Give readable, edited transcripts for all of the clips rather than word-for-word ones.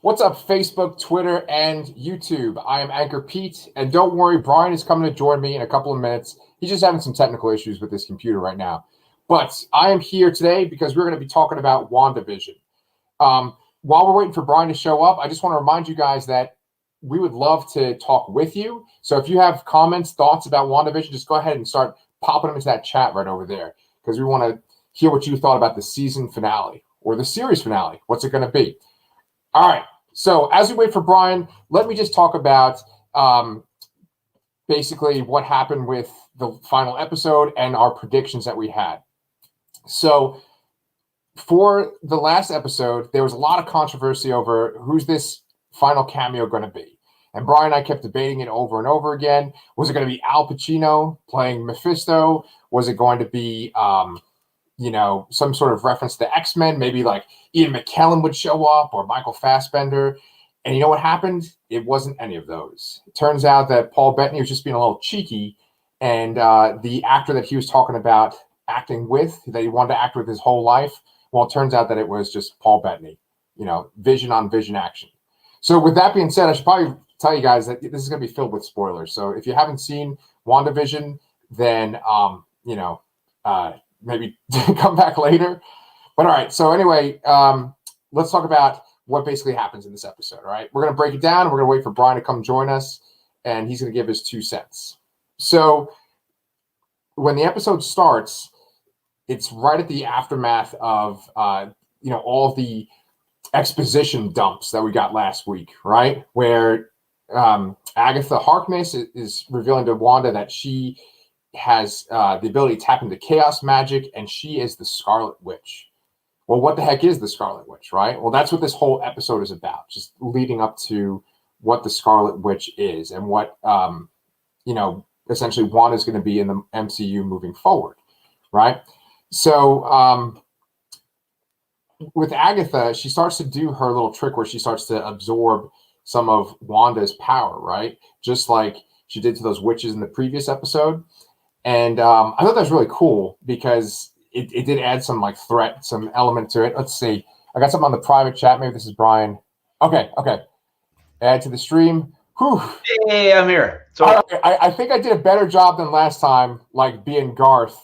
What's up, Facebook, Twitter, and YouTube? I am Anchor Pete, and don't worry, Brian is coming to join me in a couple of minutes. He's just having some technical issues with his computer right now. But I am here today because we're going to be talking about WandaVision. While we're waiting for Brian to show up, I just want to remind you guys that we would love to talk with you. So if you have comments, thoughts about WandaVision, just go ahead and start popping them into that chat right over there, because we want to hear what you thought about the season finale or the series finale. What's it going to be? All right. So as we wait for Brian, let me just talk about basically what happened with the final episode and our predictions that we had. So for the last episode, there was a lot of controversy over who's this final cameo going to be. And Brian and I kept debating it over and over again. Was it going to be Al Pacino playing Mephisto? Was it going to be, some sort of reference to X-Men? Maybe like Ian McKellen would show up or Michael Fassbender. And you know what happened? It wasn't any of those. It turns out that Paul Bettany was just being a little cheeky. And the actor that he was talking about acting with, that he wanted to act with his whole life, well, it turns out that it was just Paul Bettany, vision on vision action. So with that being said, I should probably tell you guys that this is going to be filled with spoilers. So if you haven't seen WandaVision, then, maybe come back later. But all right. So anyway, let's talk about what basically happens in this episode. All right. We're going to break it down, and we're going to wait for Brian to come join us, and he's going to give his 2 cents. So when the episode starts, it's right at the aftermath of, all the exposition dumps that we got last week, right? Where Agatha Harkness is revealing to Wanda that she has the ability to tap into chaos magic, and she is the Scarlet Witch. Well, what the heck is the Scarlet Witch, right? Well, that's what this whole episode is about, just leading up to what the Scarlet Witch is and what, essentially Wanda's going to be in the MCU moving forward, right? So with Agatha, she starts to do her little trick where she starts to absorb some of Wanda's power, right? Just like she did to those witches in the previous episode. And I thought that was really cool because it did add some threat, some element to it. Let's see. I got something on the private chat. Maybe this is Brian. Okay. Add to the stream. Whew. Hey, I'm here. So I think I did a better job than last time, being Garth,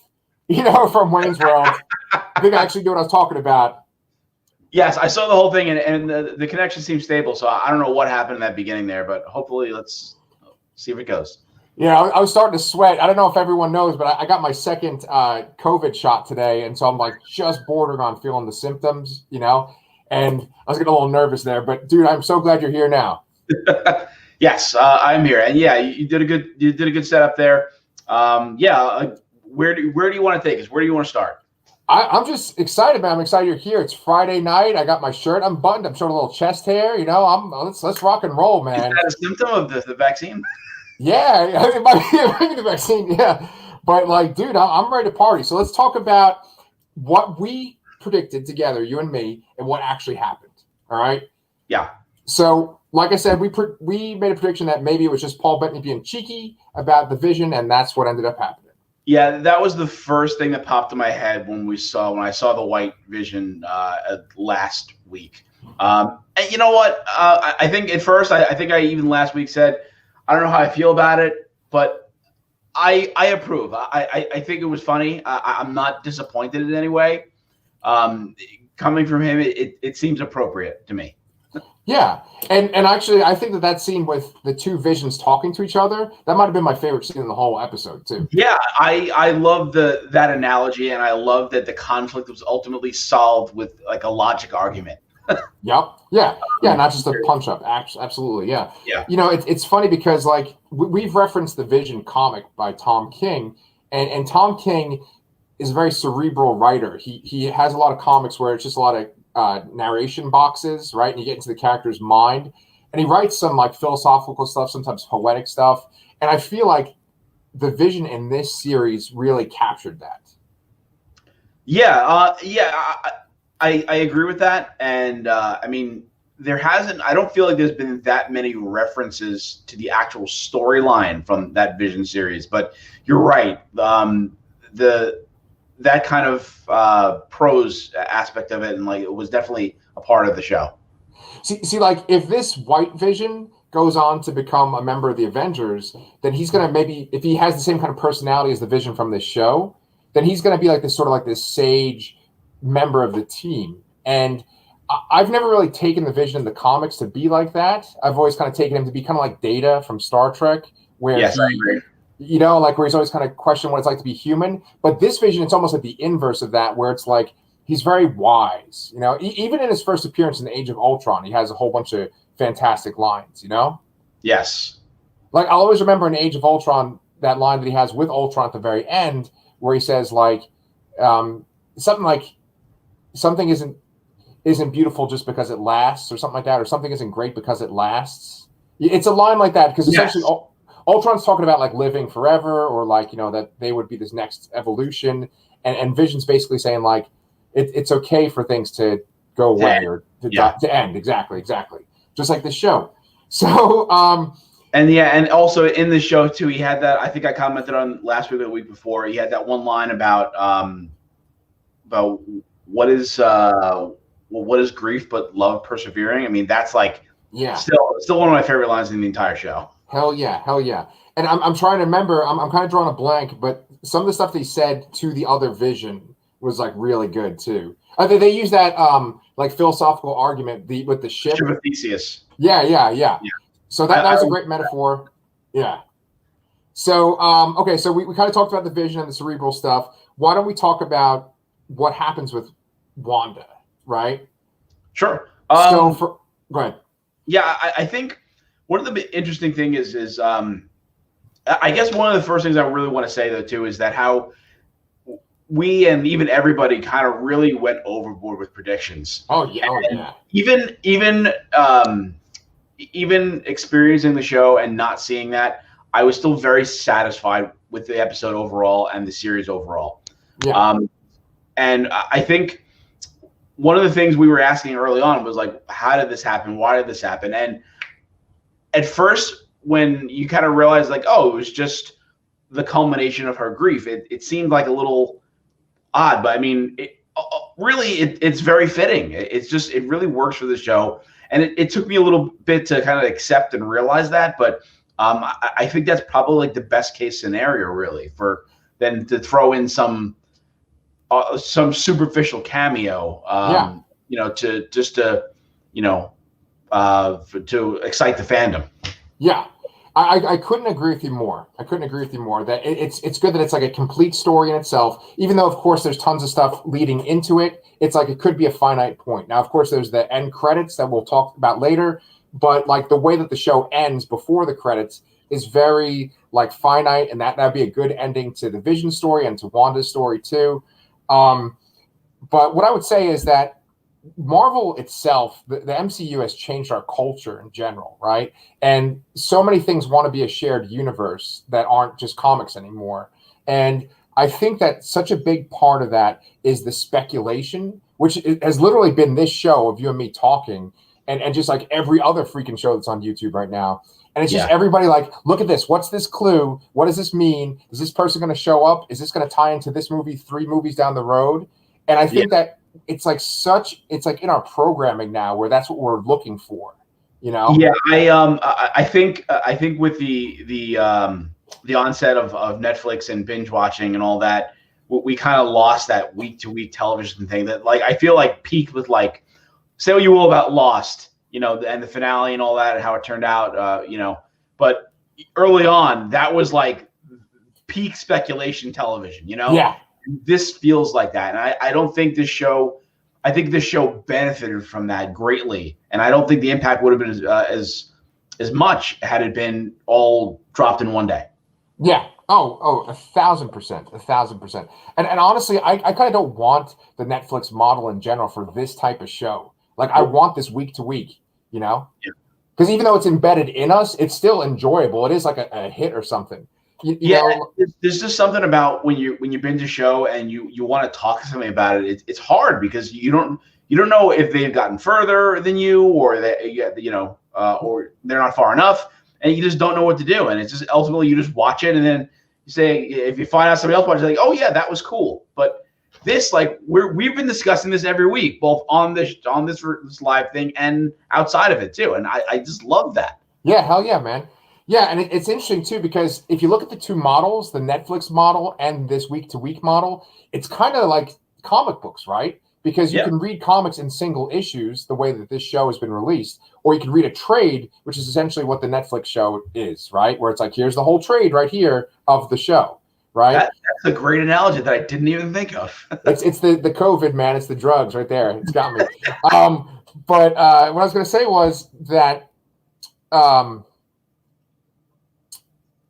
from Wayne's World. I think I actually knew what I was talking about. Yes, I saw the whole thing, and the connection seems stable. So I don't know what happened in that beginning there, but hopefully let's see if it goes. Yeah, I was starting to sweat. I don't know if everyone knows, but I got my second COVID shot today, and so I'm just bordering on feeling the symptoms, and I was getting a little nervous there. But dude, I'm so glad you're here now. Yes, I'm here, and yeah, you did a good setup there. Where do you want to take us? Where do you want to start? I'm just excited, man. I'm excited you're here. It's Friday night. I got my shirt unbuttoned. I'm showing a little chest hair. Let's rock and roll, man. Is that a symptom of the vaccine? Yeah, it might be the vaccine. Yeah, but dude, I'm ready to party. So let's talk about what we predicted together, you and me, and what actually happened. All right. Yeah. So, like I said, we made a prediction that maybe it was just Paul Bettany being cheeky about the vision, and that's what ended up happening. Yeah, that was the first thing that popped in my head when I saw the white vision last week. And you know what? I think at first, I think I even last week said, I don't know how I feel about it, but I approve. I think it was funny. I'm not disappointed in any way. Coming from him, it seems appropriate to me. Yeah, and actually, I think that scene with the two visions talking to each other, that might have been my favorite scene in the whole episode too. Yeah, I love that analogy, and I love that the conflict was ultimately solved with a logic argument. Yep. Yeah, not just a punch up. Absolutely, yeah. Yeah. It's funny because we've referenced the Vision comic by Tom King, and Tom King is a very cerebral writer. He has a lot of comics where it's just a lot of narration boxes, right? And you get into the character's mind, and he writes some philosophical stuff, sometimes poetic stuff. And I feel like the Vision in this series really captured that. Yeah. I agree with that. And I don't feel like there's been that many references to the actual storyline from that Vision series, but you're right. That kind of prose aspect of it, and it was definitely a part of the show. See, like if this White Vision goes on to become a member of the Avengers, then he's gonna maybe, if he has the same kind of personality as the Vision from this show, then he's gonna be like this sort of like this sage member of the team. And I've never really taken the Vision in the comics to be like that. I've always kind of taken him to be kind of like Data from Star Trek, where Yes, I agree. you know, like where he's always kind of questioning what it's like to be human. But this Vision, it's almost like the inverse of that, where it's like he's very wise. You know, even in his first appearance in the Age of Ultron, he has a whole bunch of fantastic lines. You know, Yes. like I'll always remember in Age of Ultron that line that he has with Ultron at the very end, where he says like something like something isn't beautiful just because it lasts, or something like that, or something isn't great because it lasts. It's a line like that because essentially Ultron's talking about like living forever, or like, you know, that they would be this next evolution, and Vision's basically saying like it's okay for things to go away or to end. Exactly, just like this show. So and also in the show too, he had that, I think I commented on last week or the week before, he had that one line about what is grief but love persevering. I mean, that's like still one of my favorite lines in the entire show. Hell yeah. And I'm trying to remember, I'm kind of drawing a blank, but some of the stuff they said to the other Vision was like really good too. They use that like philosophical argument with the ship. Ship of Theseus. Yeah. So that was a great metaphor. Yeah. So okay, so we kind of talked about the Vision and the cerebral stuff. Why don't we talk about what happens with Wanda, right? Sure. Go ahead. Yeah, I think one of the interesting thing is I guess one of the first things I really want to say though too is that how we and even everybody kind of really went overboard with predictions. Oh yeah. Even experiencing the show and not seeing that, I was still very satisfied with the episode overall and the series overall. Yeah. And I think one of the things we were asking early on was like, how did this happen? Why did this happen? And at first, when you kind of realize like, oh, it was just the culmination of her grief, it seemed like a little odd, but I mean, it's very fitting. It really works for the show. And it took me a little bit to kind of accept and realize that, but I think that's probably like the best case scenario really, for then to throw in some superficial cameo, you know, to excite the fandom. Yeah, I couldn't agree with you more. That it's good that it's like a complete story in itself, even though of course there's tons of stuff leading into it. It's like it could be a finite point. Now, of course, there's the end credits that we'll talk about later, but like the way that the show ends before the credits is very like finite, and that'd be a good ending to the Vision story and to Wanda's story too. But what I would say is that Marvel itself, the MCU has changed our culture in general, right? And so many things want to be a shared universe that aren't just comics anymore. And I think that such a big part of that is the speculation, which has literally been this show of you and me talking, and just like every other freaking show that's on YouTube right now. And it's just everybody like, look at this. What's this clue? What does this mean? Is this person going to show up? Is this going to tie into this movie 3 movies down the road? And I think that it's like in our programming now where that's what we're looking for, you know? Yeah, I think with the onset of Netflix and binge watching and all that, we kind of lost that week to week television thing that like I feel like peaked with like, say what you will about Lost, you know, and the finale and all that and how it turned out, you know, but early on that was like peak speculation television, you know? Yeah. This feels like that. And I don't think this show, I think this show benefited from that greatly. And I don't think the impact would have been as much had it been all dropped in one day. Yeah. Oh, 1,000%. And honestly, I kind of don't want the Netflix model in general for this type of show. Like I want this week to week, you know? Because even though it's embedded in us, it's still enjoyable. It is like a hit or something. You know? There's just something about when you binge a show and you want to talk to somebody about it. It's hard because you don't know if they've gotten further than you, or that or they're not far enough, and you just don't know what to do. And it's just ultimately you just watch it, and then you say if you find out somebody else watches, like, oh yeah, that was cool. But this, like, we've been discussing this every week, both on this live thing and outside of it too, and I just love that. Yeah, hell yeah, man. Yeah, and it's interesting too, because if you look at the two models, the Netflix model and this week-to-week model, it's kind of like comic books, right? Because you can read comics in single issues the way that this show has been released, or you can read a trade, which is essentially what the Netflix show is, right? Where it's like, here's the whole trade right here of the show, right? That's a great analogy that I didn't even think of. it's the COVID, man. It's the drugs right there. It's got me. But what I was going to say was that,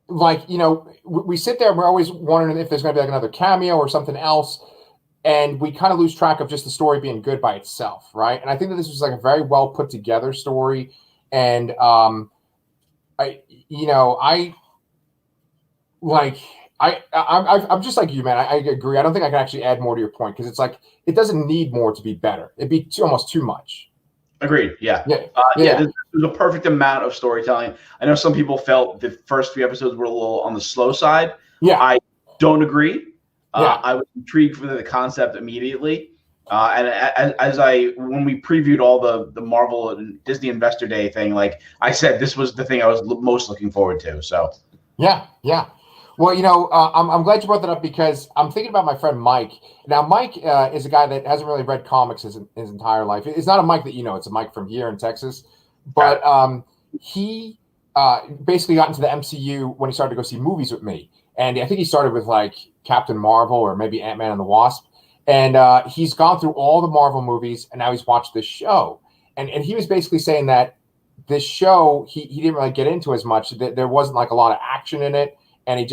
like, you know, we sit there and we're always wondering if there's going to be like another cameo or something else. And we kind of lose track of just the story being good by itself, right? And I think that this was like a very well put together story. And I'm just like you, man. I agree. I don't think I can actually add more to your point, because it's like it doesn't need more to be better. It'd be almost too much. Agreed. Yeah. There's a perfect amount of storytelling. I know some people felt the first few episodes were a little on the slow side. Yeah, I don't agree. I was intrigued with the concept immediately, and when we previewed all the Marvel and Disney Investor Day thing, like I said, this was the thing I was most looking forward to. So yeah. Well, you know, I'm glad you brought that up, because I'm thinking about my friend Mike. Now, Mike is a guy that hasn't really read comics his entire life. It's not a Mike that you know. It's a Mike from here in Texas. But he basically got into the MCU when he started to go see movies with me. And I think he started with like Captain Marvel or maybe Ant-Man and the Wasp. And he's gone through all the Marvel movies, and now he's watched this show. And he was basically saying that this show, he didn't really get into as much. There wasn't like a lot of action in it. And it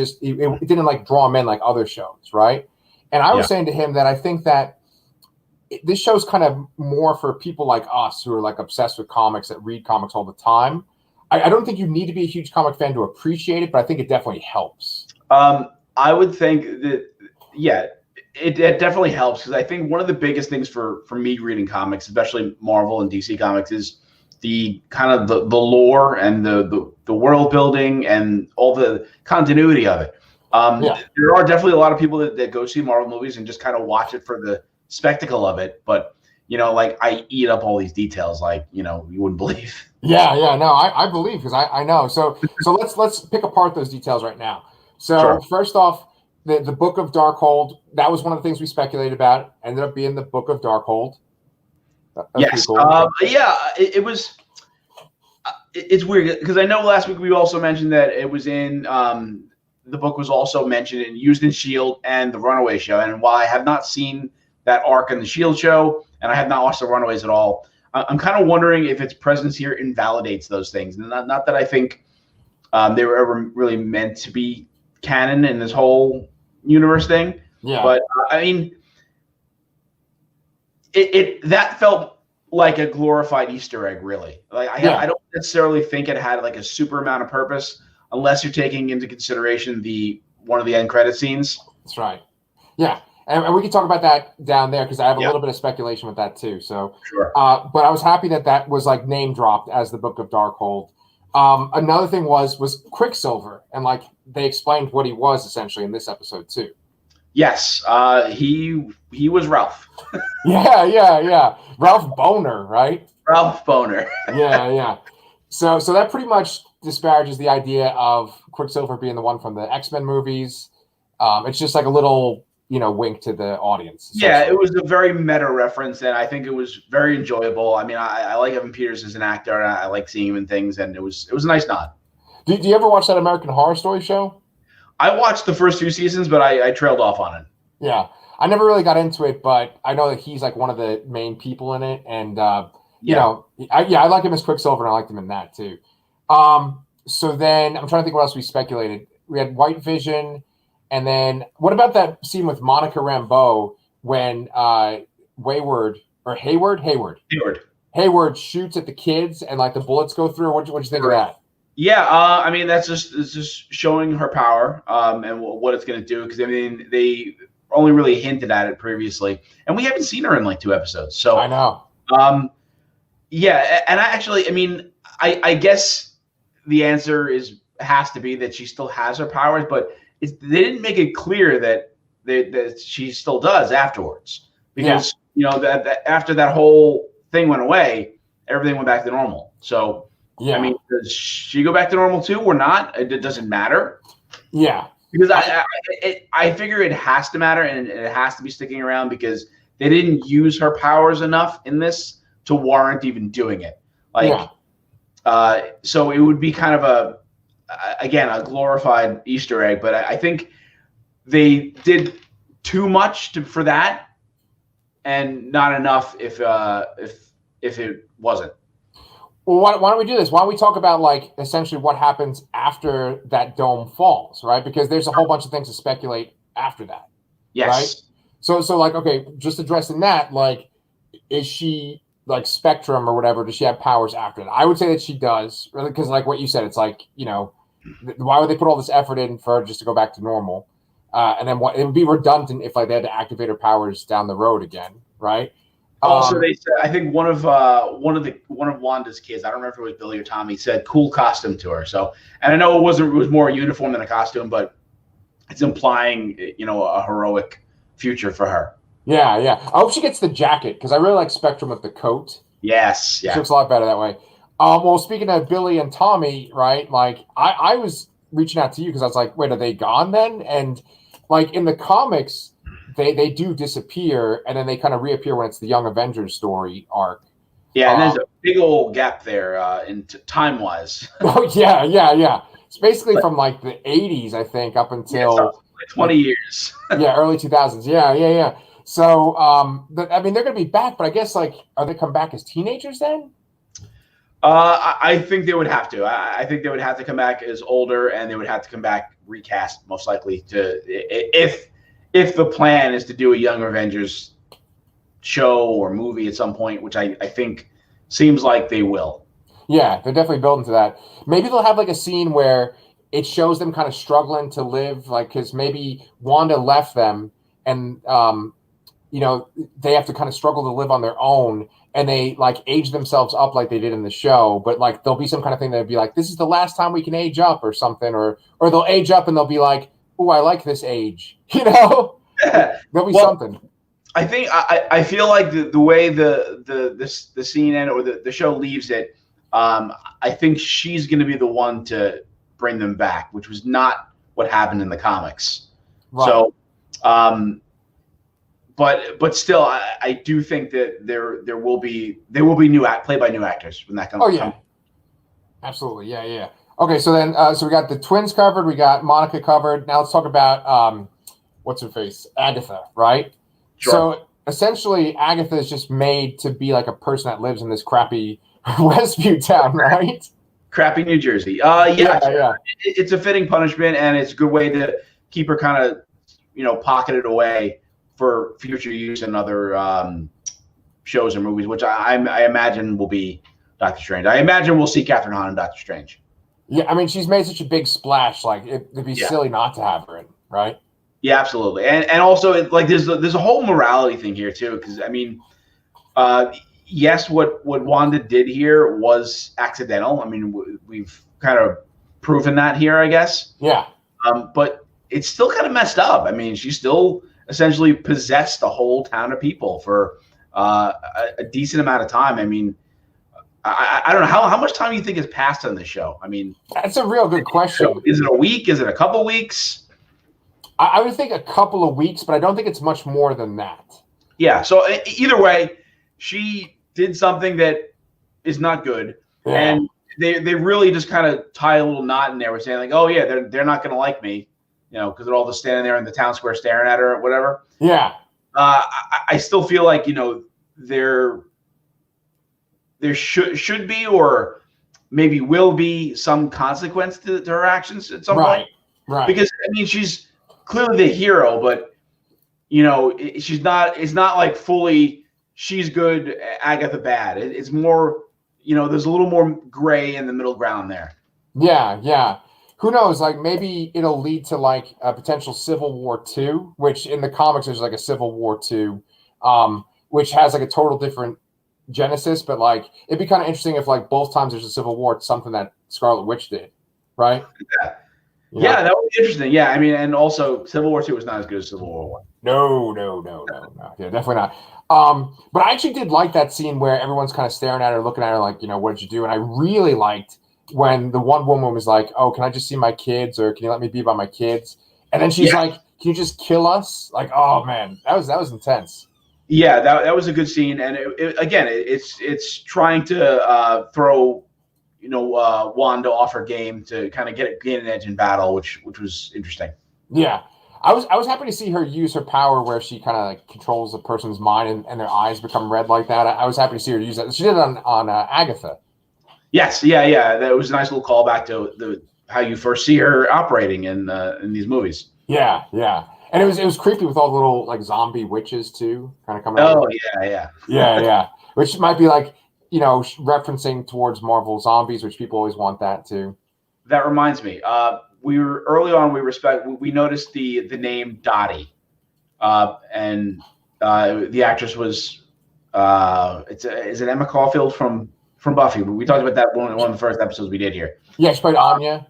didn't like draw him in like other shows, right? And I was saying to him that I think that this show's kind of more for people like us who are like obsessed with comics, that read comics all the time. I don't think you need to be a huge comic fan to appreciate it, but I think it definitely helps. I would think that, it definitely helps, because I think one of the biggest things for me reading comics, especially Marvel and DC comics, is the kind of the lore and the world building and all the continuity of it. There are definitely a lot of people that go see Marvel movies and just kind of watch it for the spectacle of it. But, you know, like I eat up all these details, like, you know, you wouldn't believe. Yeah, no, I believe, because I know. So let's pick apart those details right now. So First off, the Book of Darkhold, that was one of the things we speculated about. Ended up being the Book of Darkhold. Yes. Cool. It was. It's weird, because I know last week we also mentioned that it was in the book was also mentioned and used in S.H.I.E.L.D. and the Runaway show. And while I have not seen that arc in the S.H.I.E.L.D. show, and I have not watched the Runaways at all, I'm kind of wondering if its presence here invalidates those things. And not that I think they were ever really meant to be canon in this whole universe thing. Yeah. But I mean, that felt like a glorified Easter egg, really. Like I don't necessarily think it had like a super amount of purpose, unless you're taking into consideration one of the end credit scenes. That's right. Yeah. And we can talk about that down there, because I have a little bit of speculation with that too. So, but I was happy that was like name dropped as the Book of Darkhold. Another thing was Quicksilver, and like they explained what he was essentially in this episode too. Yes, he was Ralph. yeah. Ralph Boner, right? Ralph Boner. yeah. So that pretty much disparages the idea of Quicksilver being the one from the X-Men movies. It's just like a little, wink to the audience. Yeah, it was a very meta reference, and I think it was very enjoyable. I mean, I like Evan Peters as an actor, and I like seeing him in things, and it was a nice nod. Do you ever watch that American Horror Story show? I watched the first few seasons, but I trailed off on it. Yeah, I never really got into it, but I know that he's like one of the main people in it, and I like him as Quicksilver, and I liked him in that too. So then I'm trying to think what else we speculated. We had White Vision, and then what about that scene with Monica Rambeau when Hayward shoots at the kids and like the bullets go through? What'd you think of that? Yeah, I mean it's just showing her power and what it's going to do, because I mean they only really hinted at it previously, and we haven't seen her in like 2 episodes. So I know. Yeah, and I guess the answer has to be that she still has her powers, but they didn't make it clear that that she still does afterwards, because that after that whole thing went away, everything went back to normal. So I mean, does she go back to normal too or not? It doesn't matter. Yeah, because I figure it has to matter, and it has to be sticking around, because they didn't use her powers enough in this to warrant even doing it. So it would be kind of a glorified Easter egg, but I think they did too much for that, and not enough if it wasn't. Well, why don't we do this? Why don't we talk about like essentially what happens after that dome falls, right? Because there's a whole bunch of things to speculate after that. Yes. Right. So like, okay, just addressing that, like, is she like Spectrum or whatever? Does she have powers after that? I would say that she does, really, because like what you said, it's like, why would they put all this effort in for her just to go back to normal? And then it would be redundant if like they had to activate her powers down the road again, right? Also, they said, I think one of Wanda's kids, I don't remember if it was Billy or Tommy, said cool costume to her. So, and I know it was more a uniform than a costume, but it's implying a heroic future for her. Yeah. I hope she gets the jacket, because I really like Spectrum with the coat. Yes, yeah. She looks a lot better that way. Well, speaking of Billy and Tommy, right? Like I was reaching out to you because I was like, wait, are they gone then? And like in the comics, they do disappear, and then they kind of reappear when it's the Young Avengers story arc. Yeah, and there's a big old gap there in time-wise. Oh, yeah. It's basically from like the 80s, I think, up until like 20 years. Yeah, early 2000s. Yeah. So, I mean, they're going to be back, but I guess, like, are they come back as teenagers then? I think they would have to. I think they would have to come back as older, and they would have to come back recast, most likely, if the plan is to do a Young Avengers show or movie at some point, which I think seems like they will. Yeah, they're definitely building to that. Maybe they'll have like a scene where it shows them kind of struggling to live, like, because maybe Wanda left them, and they have to kind of struggle to live on their own, and they like age themselves up like they did in the show. But like there'll be some kind of thing that'll be like, this is the last time we can age up or something, or they'll age up and they'll be like, oh, I like this age, There'll be something. I think I feel like the way the scene end or the show leaves it, I think she's going to be the one to bring them back, which was not what happened in the comics. Right. So, but still, I do think that there will be played by new actors when that comes. Oh yeah, absolutely, yeah. Okay, so then so we got the twins covered, we got Monica covered. Now let's talk about what's her face, Agatha, right? Sure. So essentially, Agatha is just made to be like a person that lives in this crappy Westview town, right? Crappy New Jersey. Yeah. It's a fitting punishment, and it's a good way to keep her kind of, pocketed away for future use in other shows and movies, which I imagine will be Doctor Strange. I imagine we'll see Catherine Hahn in Doctor Strange. Yeah, I mean, she's made such a big splash. Like, it'd be silly not to have her in, right? Yeah, absolutely. And also, like, there's a whole morality thing here, too, because, I mean, yes, what Wanda did here was accidental. I mean, we've kind of proven that here, I guess. Yeah. But it's still kind of messed up. I mean, she still essentially possessed a whole town of people for a decent amount of time. I mean, I don't know how much time you think has passed on this show. I mean, that's a real good question. Is it a week? Is it a couple weeks? I would think a couple of weeks, but I don't think it's much more than that. Yeah. So either way, she did something that is not good, and they really just kind of tie a little knot in there with saying like, oh yeah, they're not going to like me, because they're all just standing there in the town square staring at her or whatever. Yeah. I still feel like there should be, or maybe will be, some consequence to her actions at some point. Right. Because I mean, she's clearly the hero, but she's not. It's not like fully she's good, Agatha bad. It's more, there's a little more gray in the middle ground there. Yeah. Who knows? Like, maybe it'll lead to like a potential Civil War 2, which in the comics there's like a Civil War 2, which has like a total different genesis. But like, it'd be kind of interesting if like both times there's a Civil War, it's something that Scarlet Witch did, right? Yeah, that would be interesting. Yeah, I mean, and also Civil War II was not as good as Civil War One. No. Yeah, definitely not. But I actually did like that scene where everyone's kind of staring at her, looking at her like, what did you do? And I really liked when the one woman was like, "Oh, can I just see my kids, or can you let me be by my kids?" And then she's like, "Can you just kill us?" Like, oh man, that was intense. Yeah, that was a good scene, and it's trying to throw Wanda off her game to kind of gain an edge in battle, which was interesting. Yeah. I was happy to see her use her power where she kind of like controls a person's mind and their eyes become red like that. I was happy to see her use that. She did it on Agatha. Yes, yeah. That was a nice little callback to how you first see her operating in these movies. Yeah. And it was creepy with all the little like zombie witches too, kind of coming out. Oh, yeah. Which might be like, referencing towards Marvel zombies, which people always want that too. That reminds me. We were early on. We noticed the name Dottie, and the actress was is it Emma Caulfield from Buffy? We talked about that one of the first episodes we did here. Yeah, she played Anya.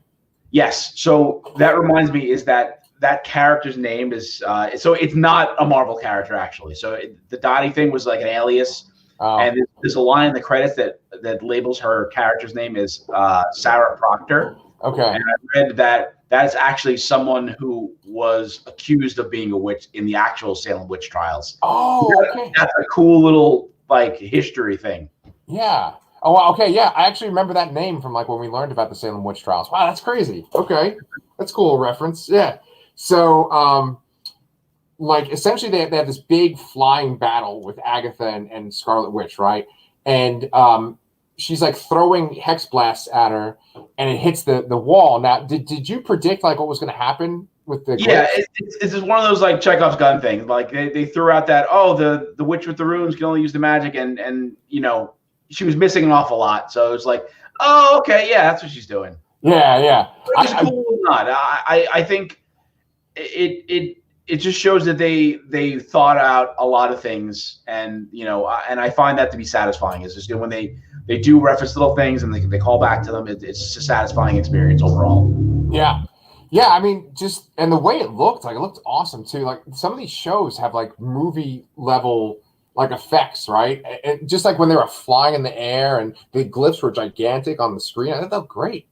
Yes. So that reminds me is that character's name is so it's not a Marvel character actually. So the Dottie thing was like an alias, and there's a line in the credits that labels her character's name as Sarah Proctor. Okay. And I read that that's actually someone who was accused of being a witch in the actual Salem witch trials. Oh, okay. That's a cool little like history thing. Yeah. Oh, okay. Yeah, I actually remember that name from like when we learned about the Salem witch trials. Wow, that's crazy. Okay, that's cool reference. Yeah. So, like essentially they have this big flying battle with Agatha and Scarlet Witch, right? And she's like throwing hex blasts at her, and it hits the wall. Now, did you predict like what was going to happen with the? Yeah, it's just one of those like Chekhov's gun things. Like they threw out that the witch with the runes can only use the magic, and she was missing an awful lot. So it was like, oh, okay, yeah, that's what she's doing. Yeah. It's cool or not. I think it just shows that they thought out a lot of things, and and I find that to be satisfying. It's just when they do reference little things and they call back to them, it's just a satisfying experience overall. Yeah. I mean, just and the way it looked awesome too. Like some of these shows have like movie level like effects, right? And just like when they were flying in the air and the glyphs were gigantic on the screen, I thought that was great.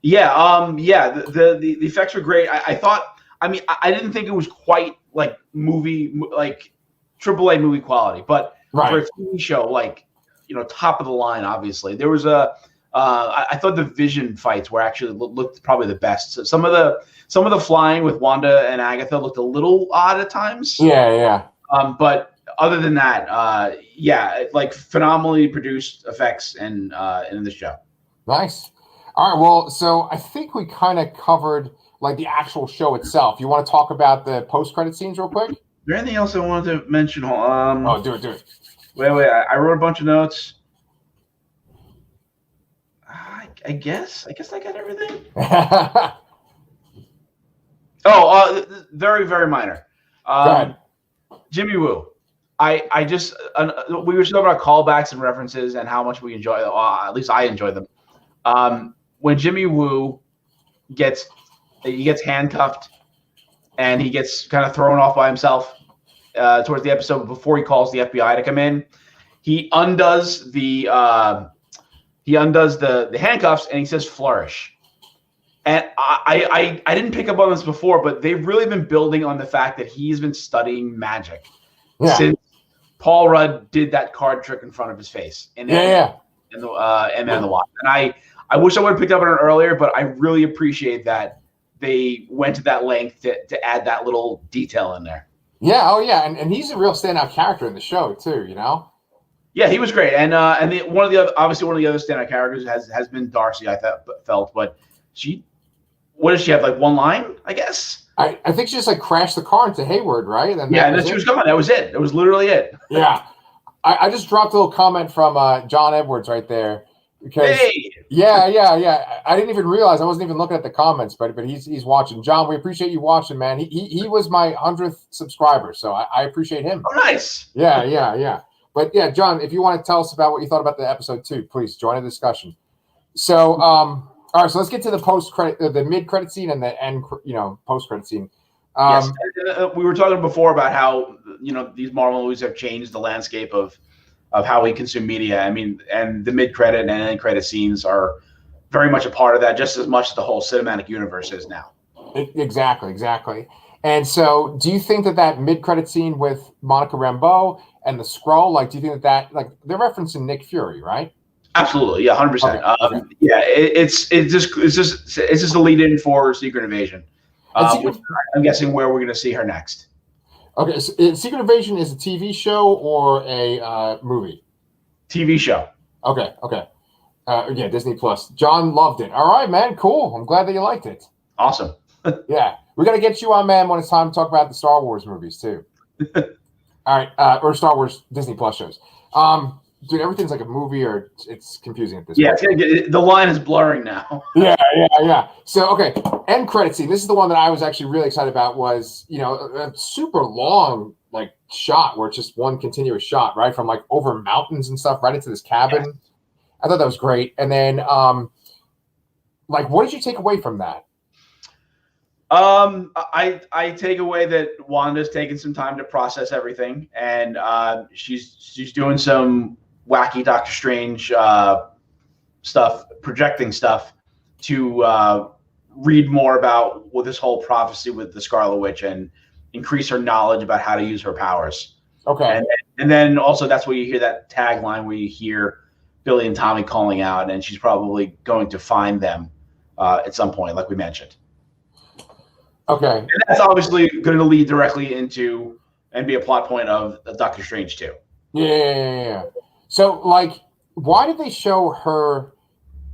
Yeah, the effects were great. I thought. I mean, I didn't think it was quite like AAA movie quality, but for a TV show, like top of the line. Obviously, there was I thought the Vision fights were actually looked probably the best. So some of the flying with Wanda and Agatha looked a little odd at times. Yeah. But other than that, like phenomenally produced effects in the show. Nice. All right. Well, so I think we kind of covered like the actual show itself. You want to talk about the post-credit scenes real quick? Is there anything else I wanted to mention? Do it. Wait. I wrote a bunch of notes. I guess I got everything. Very, very minor. Jimmy Woo. I just we were talking about callbacks and references and how much we enjoy. At least I enjoy them. When Jimmy Woo gets handcuffed and he gets kind of thrown off by himself towards the episode before he calls the FBI to come in, he undoes the handcuffs and he says flourish. And I didn't pick up on this before, but they've really been building on the fact that he's been studying magic since Paul Rudd did that card trick in front of his face. And the Watch. And I wish I would have picked up on it earlier, but I really appreciate that they went to that length to add that little detail in there. Yeah. Oh, yeah. And he's a real standout character in the show too. Yeah, he was great. And one of the other standout characters has been Darcy. I felt, but what does she have? Like one line, I guess. I think she just like crashed the car into Hayward, right? And then she was gone. That was it. It was literally it. Yeah. I just dropped a little comment from John Edwards right there. Because, yeah. I didn't even realize. I wasn't even looking at the comments, but he's watching. John, we appreciate you watching, man. He was my 100th subscriber, so I appreciate him. Oh, nice. Yeah. But yeah, John, if you want to tell us about what you thought about the episode too, please join the discussion. So All right, so let's get to the post-credit, the mid-credit scene and the end, post-credit scene. Yes, we were talking before about how these Marvel movies have changed the landscape of how we consume media. I mean, and the mid-credit and end credit scenes are very much a part of that, just as much as the whole cinematic universe is now. Exactly. And so, do you think that mid-credit scene with Monica Rambeau and the Skrull, like, do you think that like they're referencing Nick Fury, right? Absolutely, yeah, 100%. Okay. Yeah, it's just a lead in for Secret Invasion. Which I'm guessing where we're going to see her next. Okay, so Secret Invasion is a TV show or a movie? TV show. Okay. Yeah, Disney Plus. John loved it. All right, man, cool. I'm glad that you liked it. Awesome. Yeah, we got to get you on, man, when it's time to talk about the Star Wars movies too. All right, or Star Wars Disney Plus shows. Dude, everything's like a movie, or it's confusing at this point. Yeah, the line is blurring now. Yeah. So, okay, end credit scene. This is the one that I was actually really excited about. Was a super long like shot where it's just one continuous shot, right, from like over mountains and stuff, right into this cabin. Yeah. I thought that was great. And then, like, what did you take away from that? I take away that Wanda's taken some time to process everything, and she's doing some wacky Doctor Strange stuff, projecting stuff to read more about this whole prophecy with the Scarlet Witch and increase her knowledge about how to use her powers. Okay. And then also that's where you hear that tagline where you hear Billy and Tommy calling out, and she's probably going to find them at some point, like we mentioned. Okay. And that's obviously going to lead directly into and be a plot point of Doctor Strange 2. Yeah. So, like, why did they show her,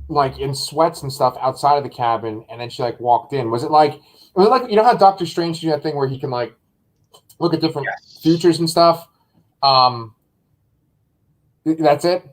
like, in sweats and stuff outside of the cabin, and then she, like, walked in? Was it like how Doctor Strange do that thing where he can, like, look at different futures and stuff? That's it?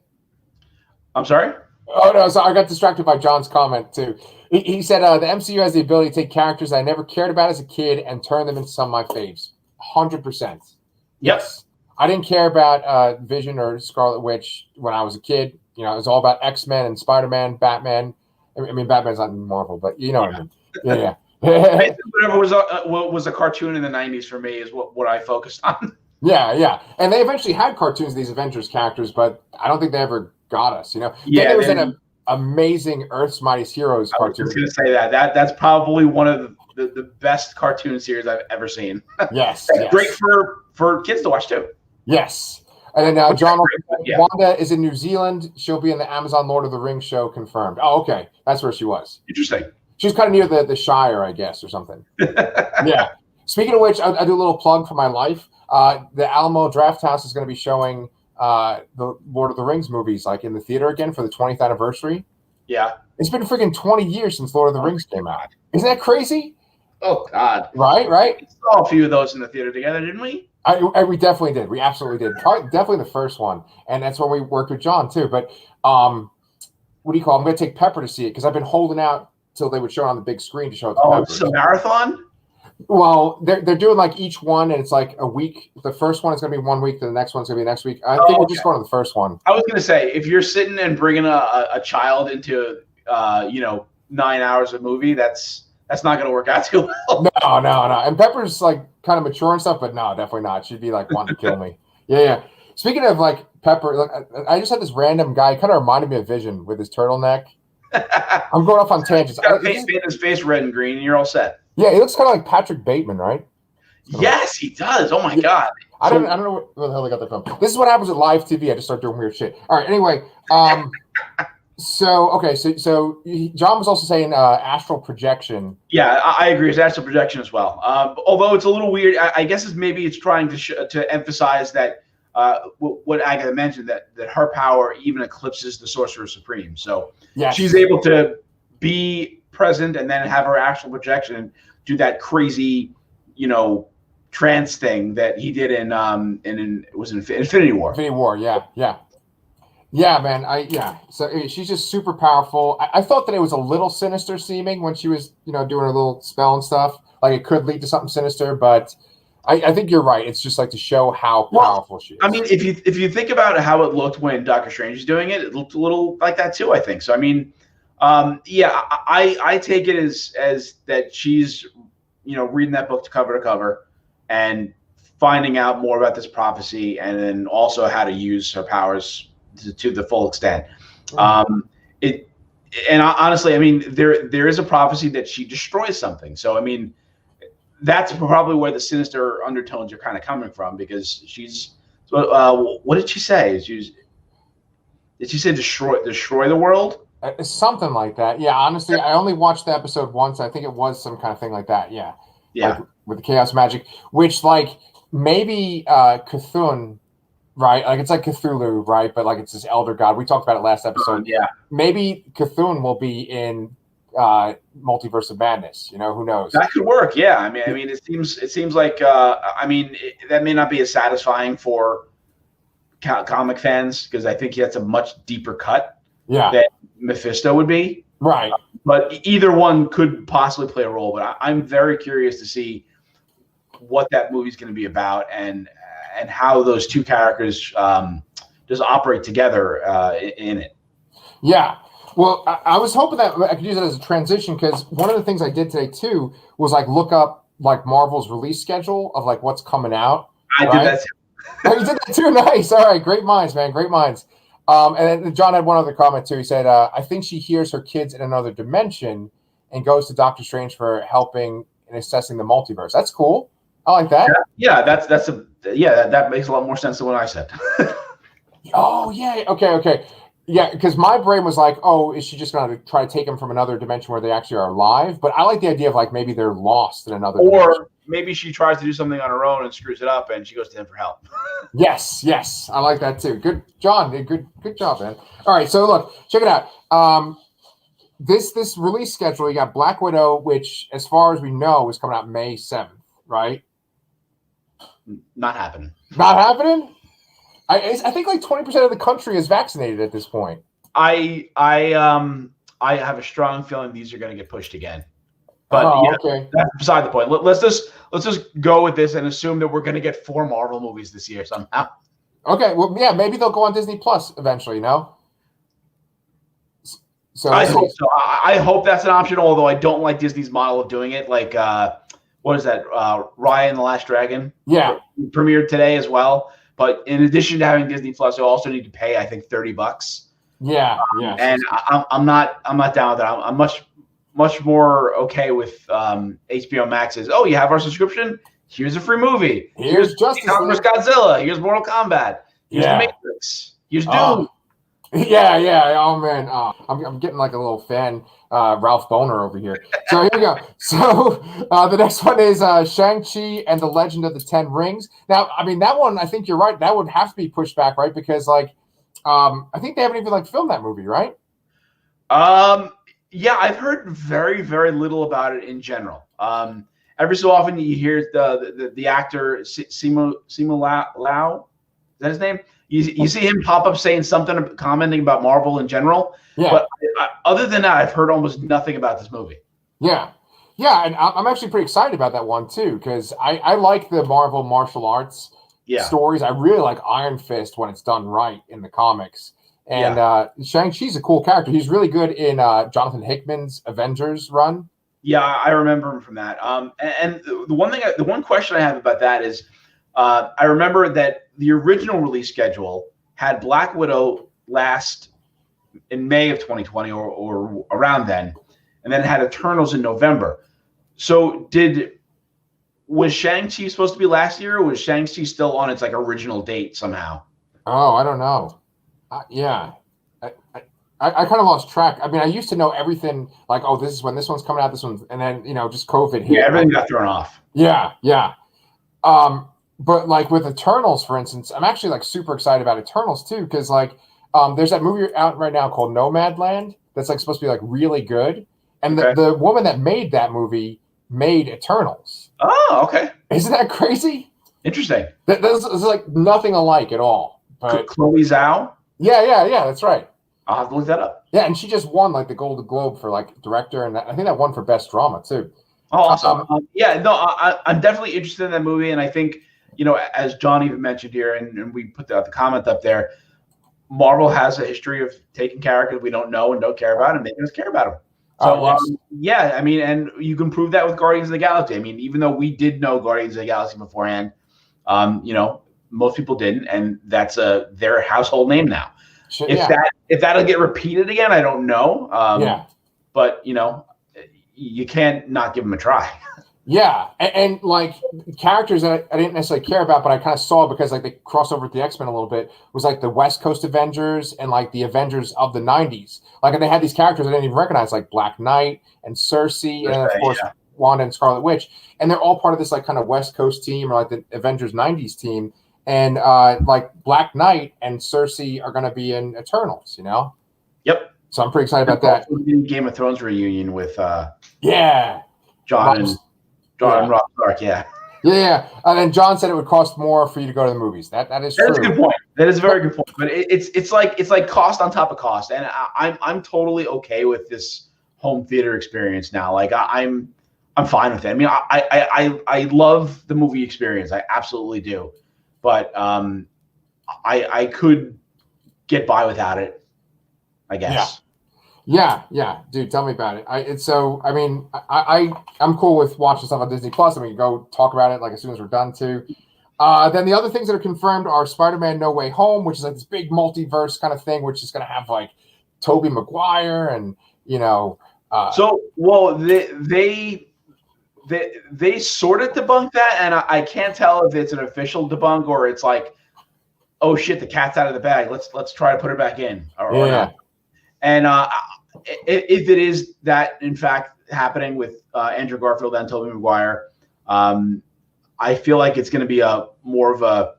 I'm sorry? Oh, no, so I got distracted by John's comment, too. He said the MCU has the ability to take characters I never cared about as a kid and turn them into some of my faves. 100%. Yes. I didn't care about Vision or Scarlet Witch when I was a kid. It was all about X-Men and Spider-Man, Batman. I mean, Batman's not Marvel, but you know what I mean. Yeah. Whatever was a cartoon in the 90s for me is what I focused on. Yeah. And they eventually had cartoons of these Avengers characters, but I don't think they ever got us, Yeah, then there was an amazing Earth's Mightiest Heroes cartoon. I was going to say that's probably one of the best cartoon series I've ever seen. Yes. Great for kids to watch too. Yes. And then John, Wanda is in New Zealand. She'll be in the Amazon Lord of the Rings show, confirmed. Oh, okay. That's where she was. Interesting. She's kind of near the Shire, I guess, or something. Yeah. Speaking of which, I do a little plug for my life. The Alamo Drafthouse is going to be showing the Lord of the Rings movies like in the theater again for the 20th anniversary. Yeah. It's been freaking 20 years since Lord of the Rings came out. Isn't that crazy? Oh, God. Right? We saw a few of those in the theater together, didn't we? We definitely did. We absolutely did. Definitely the first one. And that's when we worked with John, too. But what do you call it? I'm going to take Pepper to see it because I've been holding out till they would show it on the big screen to show it to Pepper. It's a marathon? Well, they're doing like each one, and it's like a week. The first one is going to be 1 week, then the next one's going to be next week. I think we're just going to the first one. I was going to say, if you're sitting and bringing a child into 9 hours of movie, that's not going to work out too well. No. And Pepper's like kind of mature and stuff, but no, definitely not. She'd be like wanting to kill me. Yeah. Speaking of like Pepper, look, I just had this random guy. Kind of reminded me of Vision with his turtleneck. I'm going off on tangents. He's got paint his face red and green, and you're all set. Yeah, he looks kind of like Patrick Bateman, right? Yes, he does. Oh my God. I don't know where the hell they got that from. This is what happens with live TV. I just start doing weird shit. All right. Anyway, so John was also saying Astral Projection. Yeah, I agree. It's Astral Projection as well. Although it's a little weird. I guess it's trying to emphasize that what Agatha mentioned, that her power even eclipses the Sorcerer Supreme. So she's able to be present and then have her astral projection and do that crazy, trance thing that he did in Infinity War. Infinity War, yeah, man. So she's just super powerful. I thought that it was a little sinister seeming when she was, doing her little spell and stuff. Like it could lead to something sinister, but I think you're right. It's just like to show how powerful she is. I mean, if you think about how it looked when Doctor Strange was doing it, it looked a little like that too, I think. So I mean, I take it as that she's reading that book to cover and finding out more about this prophecy, and then also how to use her powers to the full extent. Honestly, I mean, there is a prophecy that she destroys something. So, I mean, that's probably where the sinister undertones are kind of coming from, because she's. What did she say? Did she say destroy the world? Something like that. Yeah. Honestly, I only watched the episode once. I think it was some kind of thing like that. Yeah. Yeah. Like, with the chaos magic, which maybe Cthulhu. Right, like it's like Cthulhu, right? But like it's this elder god. We talked about it last episode. Yeah, maybe Cthulhu will be in Multiverse of Madness. Who knows? That could work. Yeah, I mean, it seems like that may not be as satisfying for comic fans, because I think that's a much deeper cut. Yeah, than Mephisto would be. Right, but either one could possibly play a role. But I'm very curious to see what that movie's going to be about, and how those two characters just operate together in it. Yeah. Well, I was hoping that I could use it as a transition, because one of the things I did today too was look up Marvel's release schedule of what's coming out. I did that too. Oh, you did that too? Nice. All right. Great minds, man. Great minds. And then John had one other comment too. He said, I think she hears her kids in another dimension and goes to Doctor Strange for helping in assessing the multiverse. That's cool. I like that. Yeah, that makes a lot more sense than what I said. Oh yeah. Okay. Yeah, because my brain was like, oh, is she just going to try to take them from another dimension where they actually are alive? But I like the idea of maybe they're lost in another dimension. Or maybe she tries to do something on her own and screws it up, and she goes to him for help. Yes, I like that too. Good, John. Good job, man. All right, so look, check it out. This release schedule, you got Black Widow, which, as far as we know, is coming out May 7th, right? Not happening. Not happening? I think 20% of the country is vaccinated at this point. I have a strong feeling these are going to get pushed again. But okay. That's beside the point. Let's just go with this and assume that we're going to get 4 Marvel movies this year somehow. Okay. Well, yeah, maybe they'll go on Disney Plus eventually. No. So I hope so. I hope that's an option. Although I don't like Disney's model of doing it. What is that? Raya and the Last Dragon. Yeah. Premiered today as well. But in addition to having Disney Plus, you also need to pay, I think, $30. Yeah. And I'm not down with that. I'm much more okay with HBO Max's. Oh, you have our subscription? Here's a free movie. Here's Justice League. Godzilla. Here's Mortal Kombat. Here's The Matrix. Here's Doom. Yeah. Oh man, I'm getting a little fan, Ralph Boner over here. So here we go. So the next one is Shang-Chi and the Legend of the Ten Rings. Now, I mean, that one, I think you're right. That would have to be pushed back, right? Because I think they haven't even filmed that movie, right? Yeah, I've heard very, very little about it in general. Every so often you hear the actor Simu Lau. Is that his name? You see him pop up saying something, commenting about Marvel in general. Yeah. But other than that, I've heard almost nothing about this movie. Yeah, and I'm actually pretty excited about that one too, because I like the Marvel martial arts stories. I really like Iron Fist when it's done right in the comics. And Shang-Chi's a cool character. He's really good in Jonathan Hickman's Avengers run. Yeah, I remember him from that. And the one question I have about that is, I remember that the original release schedule had Black Widow last in May of 2020 or around then, and then it had Eternals in November. So was Shang-Chi supposed to be last year, or was Shang-Chi still on its original date somehow? Oh, I don't know. Yeah. I kind of lost track. I mean, I used to know everything, this is when this one's coming out, this one's, and then, just COVID hit. Yeah, everything got thrown off. Yeah. But with Eternals, for instance, I'm actually super excited about Eternals too, because there's that movie out right now called Nomadland that's supposed to be really good, and the woman that made that movie made Eternals. Oh, okay. Isn't that crazy? Interesting. This is nothing alike at all. But Chloe Zhao. Yeah, that's right. I'll have to look that up. Yeah, and she just won the Golden Globe for director, and I think that won for best drama too. Oh, awesome. I'm definitely interested in that movie, and I think, as John even mentioned here, and we put the comment up there, Marvel has a history of taking characters we don't know and don't care about and making us care about them. So, yes. I mean, and you can prove that with Guardians of the Galaxy. I mean, even though we did know Guardians of the Galaxy beforehand, most people didn't, and that's their household name now. If that'll get repeated again, I don't know. But you can't not give them a try. Yeah, and like characters that I didn't necessarily care about, but I kind of saw because like they crossed over with the X-Men a little bit, was like the West Coast Avengers and like the Avengers of the 90s. Like, and they had these characters I didn't even recognize, like Black Knight and Cersei, and of course Wanda and Scarlet Witch, and they're all part of this like kind of West Coast team or like the Avengers 90s team. And like Black Knight and Cersei are going to be in Eternals, Yep. So I'm pretty excited about that. Game of Thrones reunion with John and Rob Stark, yeah. And then John said it would cost more for you to go to the movies. That is true. That's a good point. That is a very good point. But it's like cost on top of cost, and I'm totally okay with this home theater experience now. Like I'm fine with it. I mean, I love the movie experience. I absolutely do. But I could get by without it, I guess. Yeah, dude, tell me about it. I'm cool with watching stuff on Disney Plus, and we can go talk about it like as soon as we're done too. Then the other things that are confirmed are Spider-Man: No Way Home, which is like this big multiverse kind of thing, which is going to have like Tobey Maguire and they sort of debunked that, and I can't tell if it's an official debunk or it's like, oh shit, the cat's out of the bag. Let's try to put her back in or not. And if it is that, in fact, happening with Andrew Garfield and Tobey Maguire, I feel like it's going to be more of a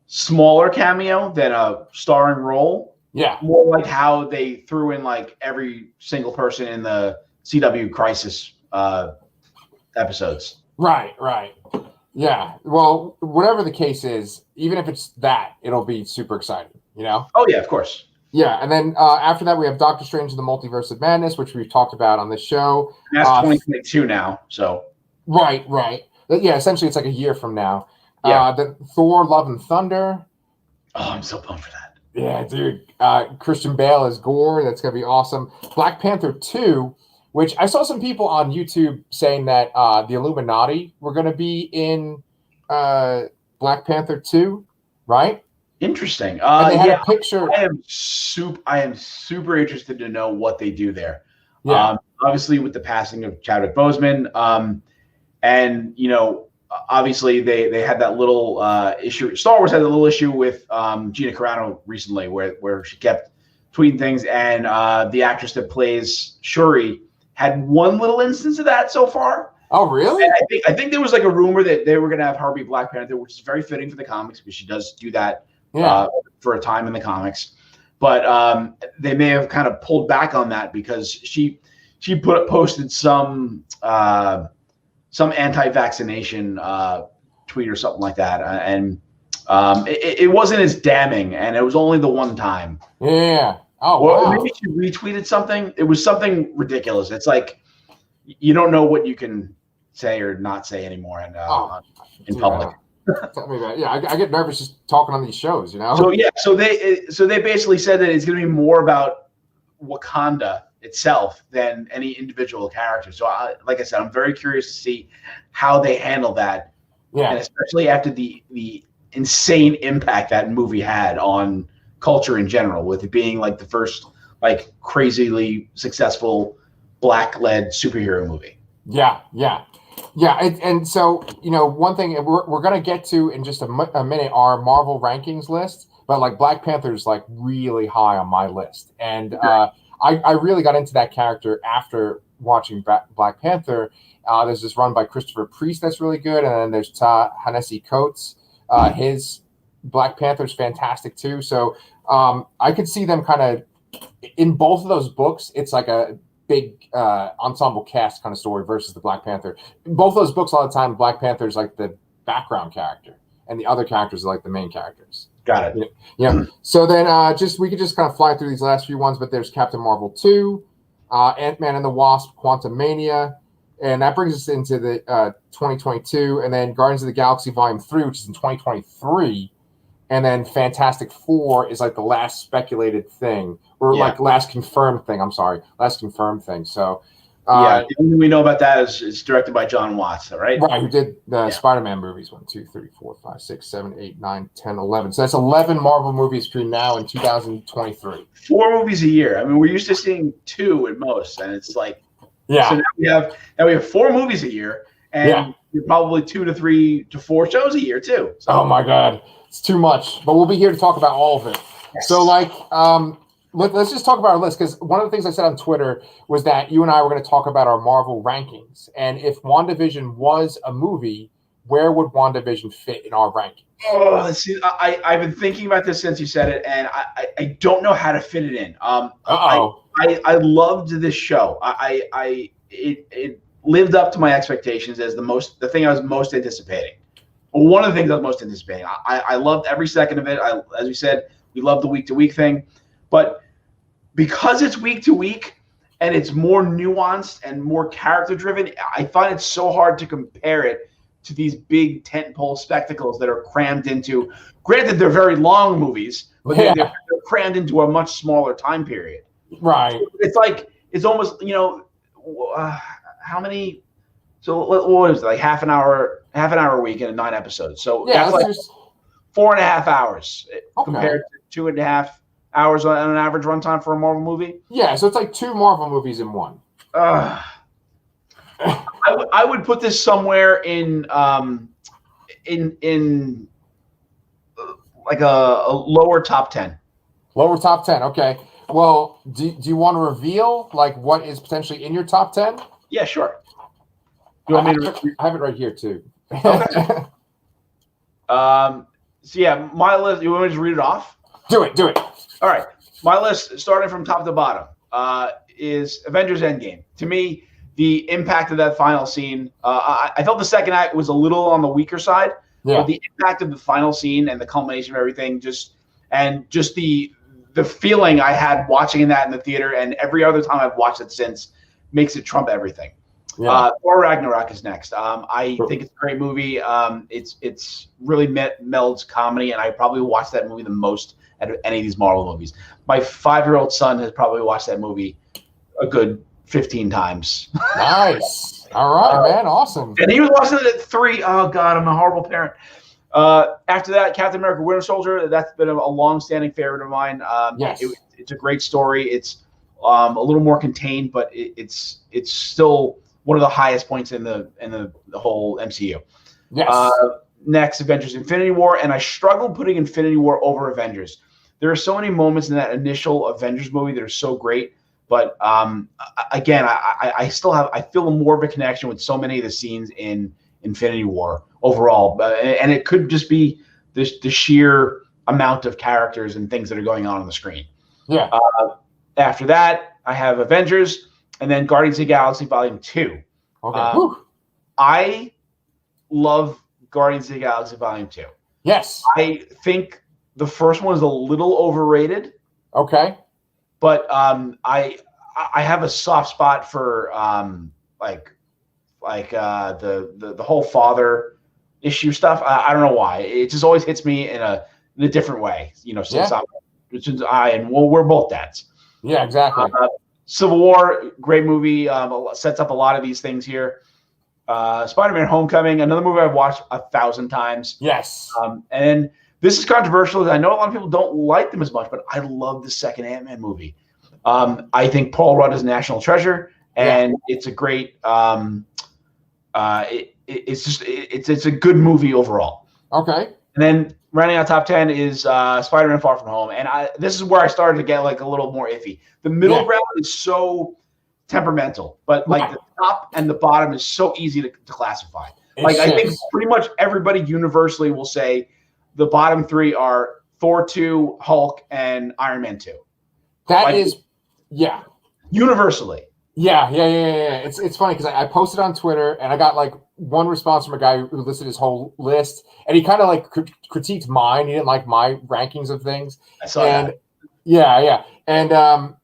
smaller cameo than a starring role. Yeah. More like how they threw in like every single person in the CW Crisis episodes. Right. Yeah. Well, whatever the case is, even if it's that, it'll be super exciting, Oh, yeah, of course. Yeah, and then after that, we have Doctor Strange in the Multiverse of Madness, which we've talked about on this show. That's 2022 now, so. Right. Yeah, essentially, it's like a year from now. Yeah. The Thor: Love and Thunder. Oh, I'm so pumped for that. Yeah, dude. Christian Bale as Gore. That's going to be awesome. Black Panther 2, which I saw some people on YouTube saying that the Illuminati were going to be in Black Panther 2, right? Interesting. And they had a picture. I am super interested to know what they do there. Yeah. Obviously, with the passing of Chadwick Boseman, and obviously they had that little issue. Star Wars had a little issue with Gina Carano recently, where she kept tweeting things, and the actress that plays Shuri had one little instance of that so far. Oh, really? And I think there was like a rumor that they were going to have her be Black Panther, which is very fitting for the comics because she does do that. For a time in the comics, but they may have kind of pulled back on that because she posted some anti-vaccination tweet or something like that, and it wasn't as damning, and it was only the one time. Yeah. Oh, wow. Maybe she retweeted something. It was something ridiculous. It's like you don't know what you can say or not say anymore in public. Tell me about it. Yeah, I get nervous just talking on these shows, So they basically said that it's going to be more about Wakanda itself than any individual character. So, like I said, I'm very curious to see how they handle that, and especially after the insane impact that movie had on culture in general, with it being like the first like crazily successful Black-led superhero movie. Yeah. And so, one thing we're going to get to in just a minute are Marvel rankings lists, but like Black Panther's like really high on my list. And I really got into that character after watching Black Panther. There's this run by Christopher Priest that's really good. And then there's Ta-Nehisi Coates. His Black Panther's fantastic too. So I could see them kind of in both of those books. It's like a big ensemble cast kind of story versus the Black Panther. In both those books, all the time, Black Panther is like the background character, and the other characters are like the main characters. Got it. Yeah. So then, we could just kind of fly through these last few ones, but there's Captain Marvel 2, Ant-Man and the Wasp, Quantumania, and that brings us into the 2022, and then Guardians of the Galaxy Volume 3, which is in 2023. and then Fantastic Four is like the last speculated thing, or like last confirmed thing. I'm sorry, last confirmed thing. So. The only thing we know about that is it's directed by John Watts, right? Right, who did the Spider-Man movies 1, 2, 3, 4, 5, 6, 7, 8, 9, 10, 11. So that's 11 Marvel movies between now and 2023. 4 movies a year. I mean, we're used to seeing 2 at most, and it's like, So now we have 4 movies a year, and probably 2 to 3 to 4 shows a year too. So. Oh my God, it's too much. But we'll be here to talk about all of it. Yes. So like, let's just talk about our list, because one of the things I said on Twitter was that you and I were going to talk about our Marvel rankings. And if WandaVision was a movie, where would WandaVision fit in our rankings? Oh, see, I've been thinking about this since you said it, and I don't know how to fit it in. I loved this show. It lived up to my expectations as the thing I was most anticipating. One of the things I was most anticipating. I loved every second of it. As we said, we love the week-to-week thing. But because it's week to week and it's more nuanced and more character driven, I find it so hard to compare it to these big tentpole spectacles that are crammed into. Granted, they're very long movies, but they're crammed into a much smaller time period. Right. It's almost, how many? So what is it, like half an hour a week and 9 episodes? So that's like 4.5 hours compared to 2.5 hours on an average runtime for a Marvel movie. Yeah, so it's like 2 Marvel movies in one. I would put this somewhere in like a lower top 10. Lower top 10. Okay. Well, do you want to reveal like what is potentially in your top 10? Yeah, sure. I have it right here too. Okay. So yeah, my list. You want me to just read it off? Do it. All right. My list, starting from top to bottom, is Avengers Endgame. To me, the impact of that final scene, I felt the second act was a little on the weaker side. Yeah. But the impact of the final scene and the culmination of everything, just the feeling I had watching that in the theater and every other time I've watched it since makes it trump everything. Yeah. Thor Ragnarok is next. I think it's a great movie. It's really melds comedy, and I probably watched that movie the most out of any of these Marvel movies. My 5-year-old son has probably watched that movie a good 15 times. Nice. All right, man. Awesome. And he was watching it at 3. Oh, God, I'm a horrible parent. After that, Captain America Winter Soldier, that's been a long-standing favorite of mine. Yes. It's a great story. It's a little more contained, but it's still one of the highest points in the whole MCU. Yes. Next, Avengers Infinity War, and I struggle putting Infinity War over Avengers. There are so many moments in that initial Avengers movie that are so great, but again, I feel more of a connection with so many of the scenes in Infinity War overall, and it could just be the sheer amount of characters and things that are going on the screen. Yeah. After that, I have Avengers, and then Guardians of the Galaxy Volume 2. Okay. I love Guardians of the Galaxy Volume 2. Yes. I think the first one is a little overrated. Okay. But I have a soft spot for the whole father issue stuff. I don't know why. It just always hits me in a different way. Since we're both dads. Yeah, exactly. Civil War, great movie. Sets up a lot of these things here. Spider-Man: Homecoming, another movie I've watched 1,000 times. Yes. And this is controversial. I know a lot of people don't like them as much, but I love the second Ant-Man movie. I think Paul Rudd is a national treasure, and it's a great. It's a good movie overall. Okay. And then rounding out top 10 is Spider-Man: Far From Home, and this is where I started to get like a little more iffy. The middle ground is so temperamental, but like the top and the bottom is so easy to classify. I think pretty much everybody universally will say the bottom 3 are Thor 2, Hulk, and Iron Man 2. That is universally. Yeah. It's funny because I posted on Twitter and I got like one response from a guy who listed his whole list, and he kind of like critiqued mine. He didn't like my rankings of things. I saw that. Yeah. And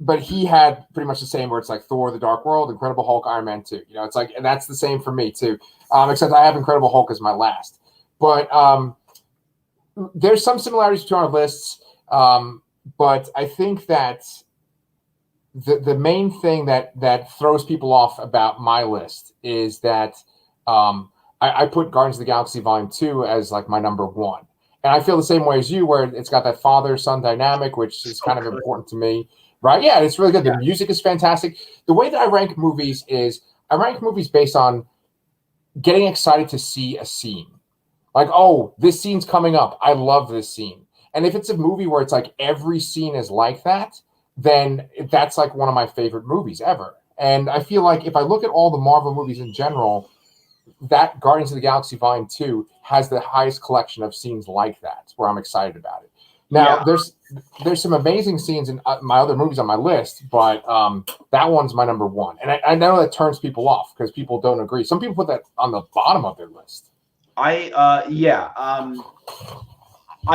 but he had pretty much the same, where it's like Thor: The Dark World, Incredible Hulk, Iron Man 2. It's like, and that's the same for me too. Except I have Incredible Hulk as my last. But there's some similarities between our lists, but I think that the main thing that throws people off about my list is that I put Guardians of the Galaxy Volume 2 as like my number one. And I feel the same way as you, where it's got that father-son dynamic, which is kind of important to me, right? Yeah, it's really good. The music is fantastic. The way that I rank movies is I rank movies based on getting excited to see a scene. Like, oh, this scene's coming up. I love this scene. And if it's a movie where it's like every scene is like that, then that's like one of my favorite movies ever. And I feel like if I look at all the Marvel movies in general, that Guardians of the Galaxy Volume 2 has the highest collection of scenes like that, where I'm excited about it. Now, there's some amazing scenes in my other movies on my list, but that one's my number one. And I know that turns people off because people don't agree. Some people put that on the bottom of their list. I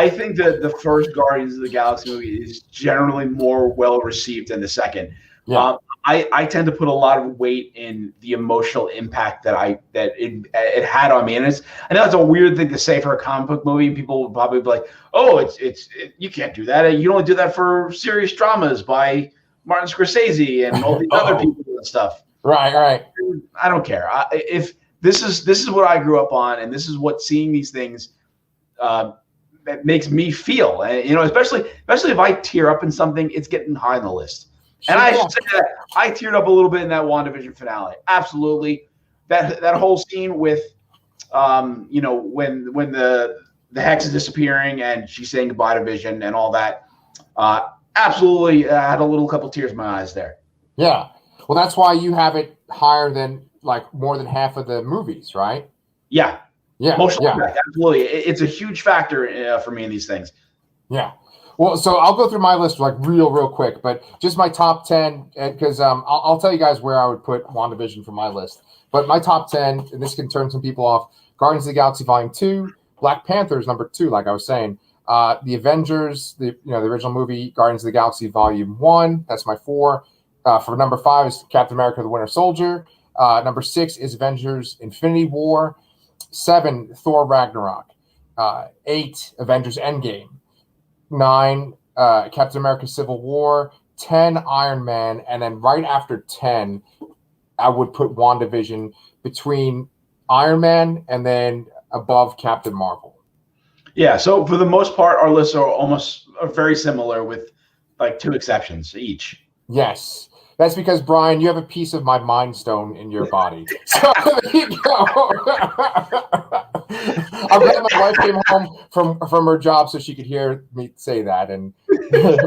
think that the first Guardians of the Galaxy movie is generally more well received than the second. Yeah. I tend to put a lot of weight in the emotional impact that it had on me, and I know it's a weird thing to say for a comic book movie. People would probably be like, "Oh, you can't do that. You only do that for serious dramas by Martin Scorsese and all these other people and stuff." Right. I don't care. If this is what I grew up on, and this is what seeing these things that makes me feel, and especially if I tear up in something, it's getting high on the list. And I should say that I teared up a little bit in that WandaVision finale. Absolutely, that whole scene with, when the hex is disappearing and she's saying goodbye to Vision and all that. Absolutely, had a couple tears in my eyes there. Yeah, well, that's why you have it higher than like more than half of the movies, right? Yeah. Emotional impact, absolutely. It's a huge factor for me in these things. Yeah. Well, so I'll go through my list like real quick, but just my top 10, because I'll tell you guys where I would put WandaVision for my list. But my top 10, and this can turn some people off, Guardians of the Galaxy Volume 2, Black Panther is number 2, like I was saying. The Avengers, the original movie, Guardians of the Galaxy Volume 1, that's my 4. For number 5 is Captain America the Winter Soldier. Number 6 is Avengers Infinity War. 7, Thor Ragnarok. 8, Avengers Endgame. 9, Captain America Civil War. 10, Iron Man. And then right after 10, I would put WandaVision between Iron Man and then above Captain Marvel. Yeah, so for the most part, our lists are very similar with like 2 exceptions each. Yes. That's because, Brian, you have a piece of my Mind Stone in your body. So there you go. I'm glad my wife came home from her job so she could hear me say that and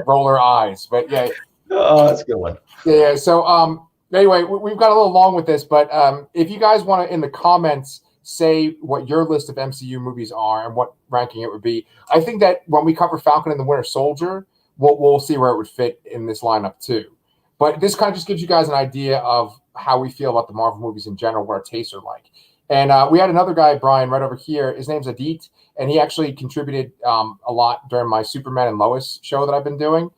roll her eyes. But yeah. Oh, that's a good one. Yeah. So anyway, we've got a little long with this, but if you guys want to, in the comments, say what your list of MCU movies are and what ranking it would be. I think that when we cover Falcon and the Winter Soldier, we'll see where it would fit in this lineup too. But this kind of just gives you guys an idea of how we feel about the Marvel movies in general, what our tastes are like. And we had another guy, Brian, right over here. His name's Adit, and he actually contributed a lot during my Superman and Lois show that I've been doing.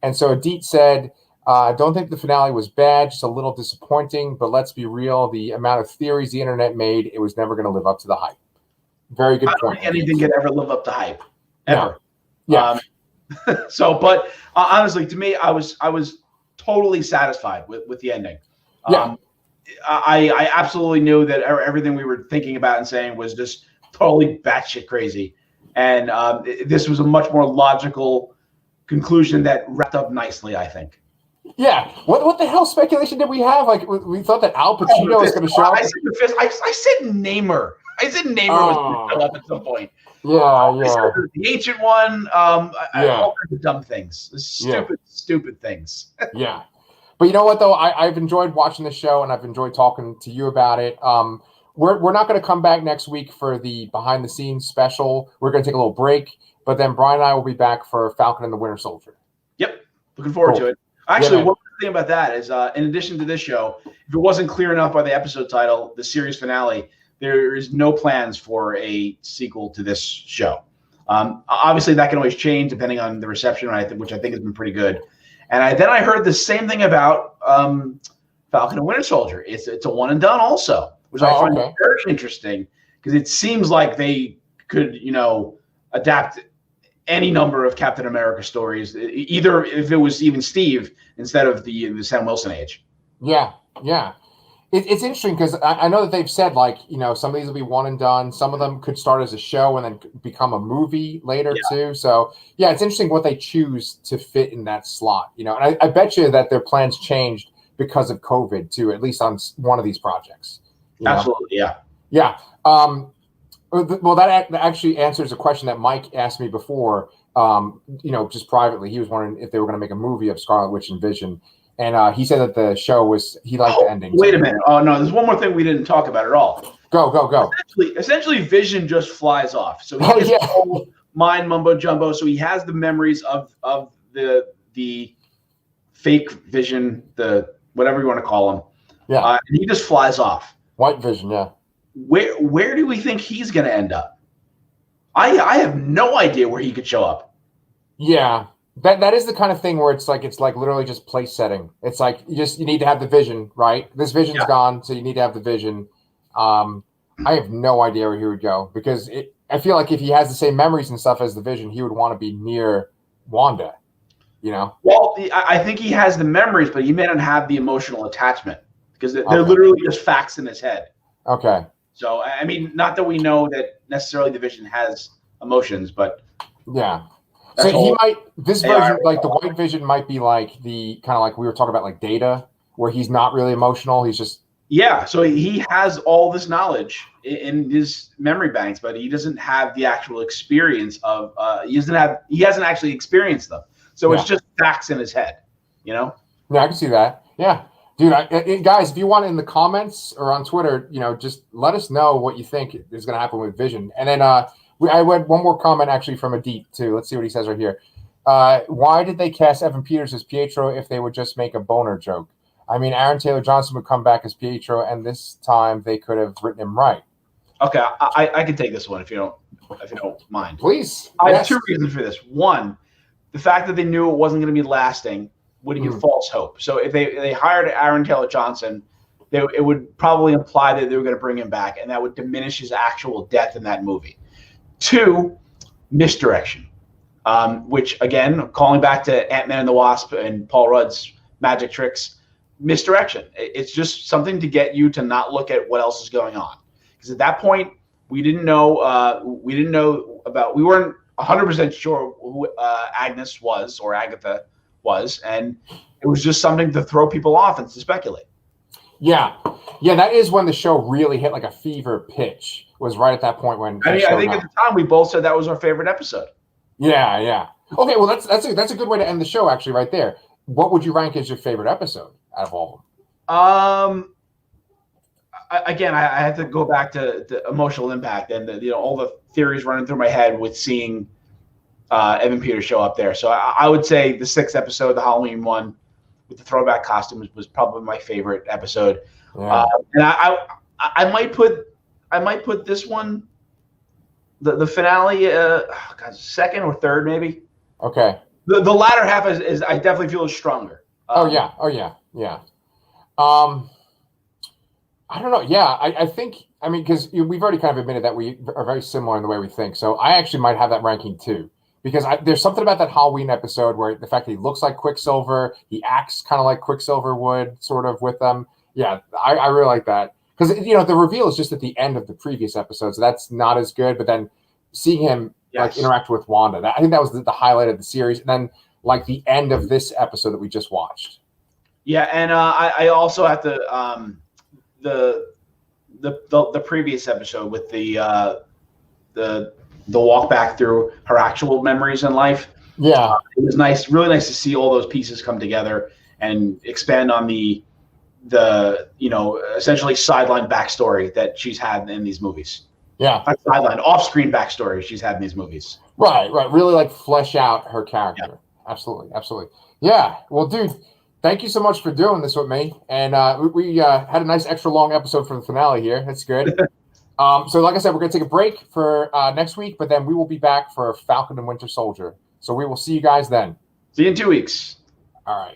And so Adit said, I don't think the finale was bad, just a little disappointing, but let's be real, the amount of theories the internet made, it was never going to live up to the hype. Very good point. I don't think anything can ever live up to hype, ever. No. Yeah. But honestly, to me, I was totally satisfied with the ending. Yeah. I absolutely knew that everything we were thinking about and saying was just totally batshit crazy. And this was a much more logical conclusion that wrapped up nicely, I think. Yeah. What the hell speculation did we have? Like, we thought that Al Pacino was going to show up. I said Namor. I said Namor was going to show up at some point. Yeah. The ancient one. All kinds of dumb things. Stupid things. Yeah. But you know what, though? I've enjoyed watching the show, and I've enjoyed talking to you about it. We're not going to come back next week for the behind-the-scenes special. We're going to take a little break, but then Brian and I will be back for Falcon and the Winter Soldier. Yep. Looking forward to it. Actually, one thing about that is, in addition to this show, if it wasn't clear enough by the episode title, the series finale, there is no plans for a sequel to this show. Obviously, that can always change depending on the reception, which I think has been pretty good. And then I heard the same thing about Falcon and Winter Soldier. It's a one and done also, which I find very interesting because it seems like they could, adapt any number of Captain America stories, either if it was even Steve instead of the Sam Wilson age. Yeah. It's interesting because I know that they've said, like, some of these will be one and done. Some of them could start as a show and then become a movie later too. So yeah, it's interesting what they choose to fit in that slot. And I bet you that their plans changed because of COVID too, at least on one of these projects. Absolutely, yeah. Yeah. Well, that actually answers a question that Mike asked me before. Just privately, he was wondering if they were going to make a movie of Scarlet Witch and Vision. And he said that the show he liked the ending. Wait a minute. Oh, no, there's one more thing we didn't talk about at all. Go. Essentially, Vision just flies off. So he gets the whole mind mumbo jumbo. So he has the memories of the fake Vision, the whatever you want to call him. Yeah. And he just flies off. White Vision, yeah. Where do we think he's going to end up? I have no idea where he could show up. Yeah. That is the kind of thing where it's like literally just place setting. It's like you need to have the vision, right? This vision's gone, so you need to have the vision. I have no idea where he would go because I feel like if he has the same memories and stuff as the Vision, he would want to be near Wanda. Well, I think he has the memories, but he may not have the emotional attachment because they're literally just facts in his head. Okay. So I mean, not that we know that necessarily the Vision has emotions, but yeah. So this version, like the White Vision, might be like the kind of like we were talking about, like Data, where he's not really emotional. He's just So he has all this knowledge in his memory banks, but he doesn't have the actual experience of. He hasn't actually experienced them. So it's just facts in his head, Yeah, I can see that. Yeah, dude. Guys, if you want in the comments or on Twitter, just let us know what you think is going to happen with Vision, and then I read one more comment actually from Adit too. Let's see what he says right here. Why did they cast Evan Peters as Pietro if they would just make a boner joke? I mean, Aaron Taylor Johnson would come back as Pietro, and this time they could have written him right. Okay, I can take this one if you don't mind. Please. I have two reasons for this. One, the fact that they knew it wasn't going to be lasting would give false hope. So if they hired Aaron Taylor Johnson, it would probably imply that they were going to bring him back, and that would diminish his actual death in that movie. Two, misdirection, which, again, calling back to Ant-Man and the Wasp and Paul Rudd's magic tricks, misdirection. It's just something to get you to not look at what else is going on. Because at that point, we weren't 100% sure who Agnes was or Agatha was, and it was just something to throw people off and to speculate. Yeah, that is when the show really hit like a fever pitch. Was right at that point when I think at the time we both said that was our favorite episode. Yeah. Okay, well that's a good way to end the show actually right there. What would you rank as your favorite episode out of all of them? Again, I have to go back to the emotional impact and all the theories running through my head with seeing Evan Peters show up there. So I would say the 6th episode, the Halloween one, with the throwback costumes, was probably my favorite episode. Yeah. And I might put this one, the finale, second or third maybe. Okay. The latter half is I definitely feel is stronger. Oh yeah. I don't know. Yeah, I think, because we've already kind of admitted that we are very similar in the way we think. So I actually might have that ranking too. Because there's something about that Halloween episode where the fact that he looks like Quicksilver, he acts kind of like Quicksilver would, sort of, with them. Yeah, I really like that. Because, the reveal is just at the end of the previous episode, so that's not as good. But then seeing him like interact with Wanda, I think that was the highlight of the series. And then like the end of this episode that we just watched. Yeah, and I also have to the previous episode with the walk back through her actual memories in life. Yeah, it was nice, really nice to see all those pieces come together and expand on the essentially sideline backstory that she's had in these movies. Yeah, sideline, off-screen backstory she's had in these movies. Right. Really like flesh out her character. Yeah. Absolutely. Yeah. Well, dude, thank you so much for doing this with me. And we had a nice extra long episode for the finale here. That's good. So like I said, we're going to take a break for next week, but then we will be back for Falcon and Winter Soldier. So we will see you guys then. See you in 2 weeks. All right.